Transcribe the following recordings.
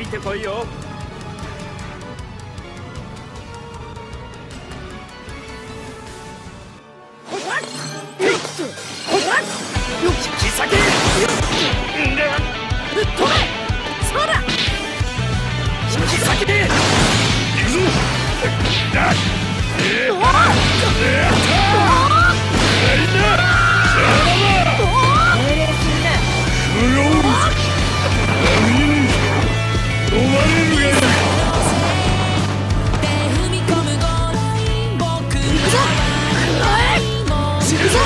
いてこいよ。引き裂け。飛べ。そうだ。引き裂け。行くぞ。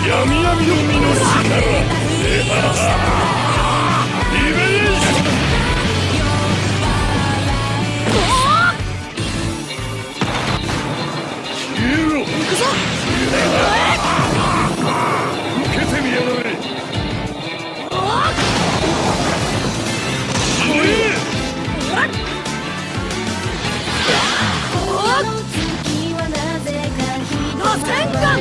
闇闇の身の力。リベンジ。消えろ。行くぞ。受けてみやがれ。来い。螺旋丸。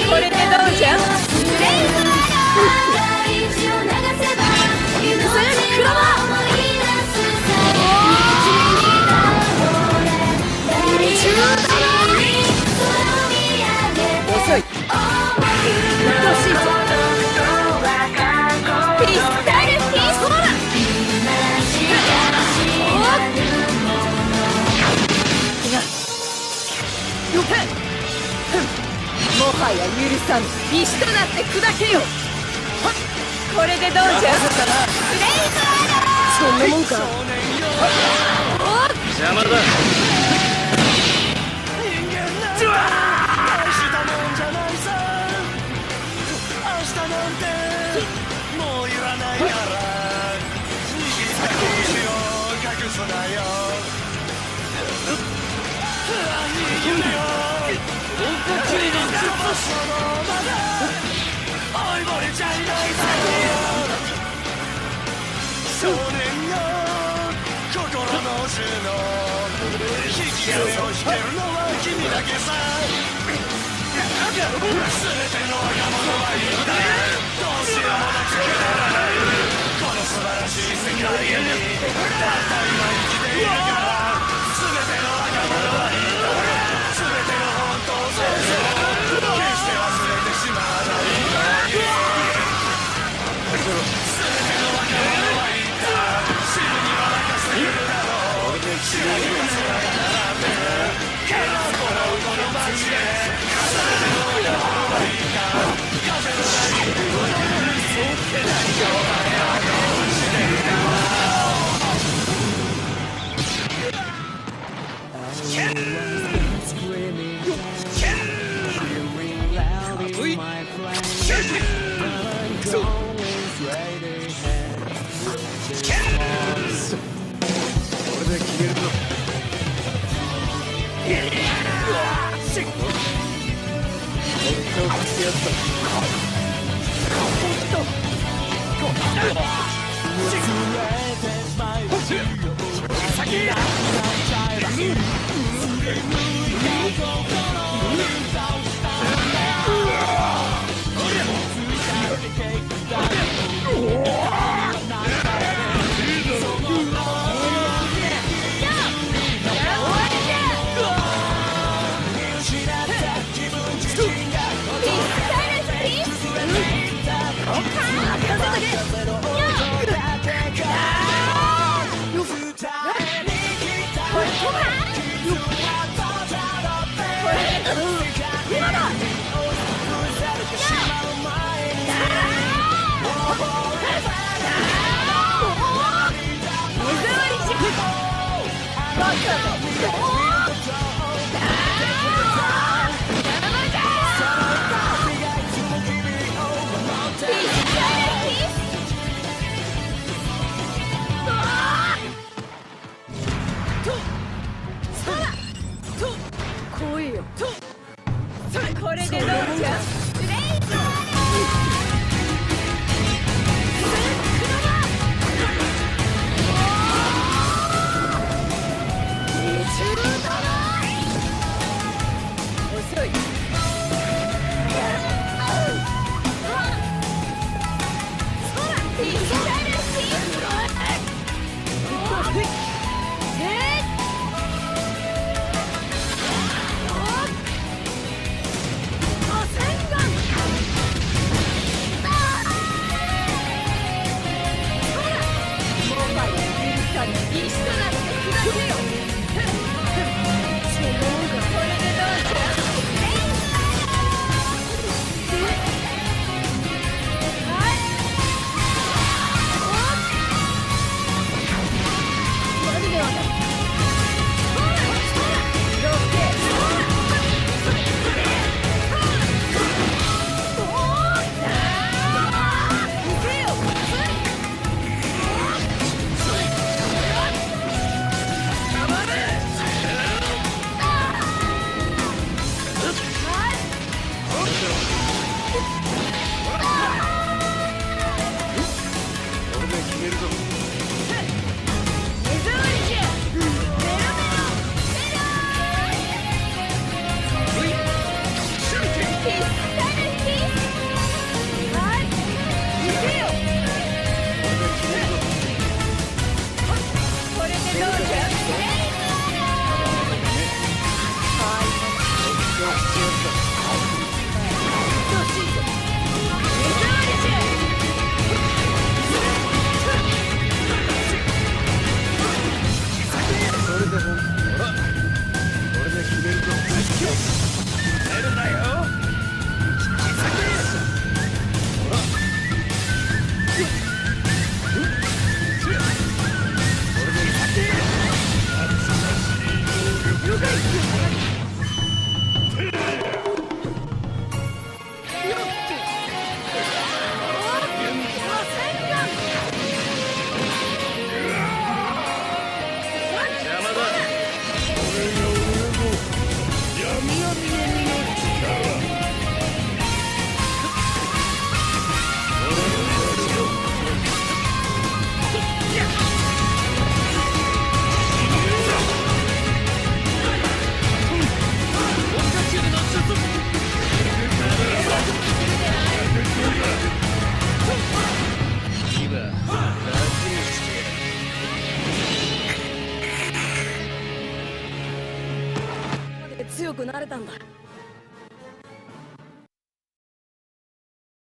これでどうじゃ。遅い。もはや許さぬ。石となって砕けよ。これでどうじゃ。そんなもんか。邪魔だ。大したもんじゃないさ。明日なんてもういらないから。握りたいよ。隠すなよ。逃げるよ。少年よ、心の銃の引き金を引けるのは君だけさ。全ての若者はいいんだ。どうしようもなくくだらないこの素晴らしい世界にたった今生きているから。全ての若者はいいんだ。全ての本当をそうそう決して忘れてしまわないように。全ての若者はいいんだ。死ぬには任せるだろう。知らぬ奴らが並んでるけどこのこの街で。全ての若者はいいんだ。風のないそうけないよ。あのしてるだろう。おこれでどうじゃ。遅い。強くなれたんだ。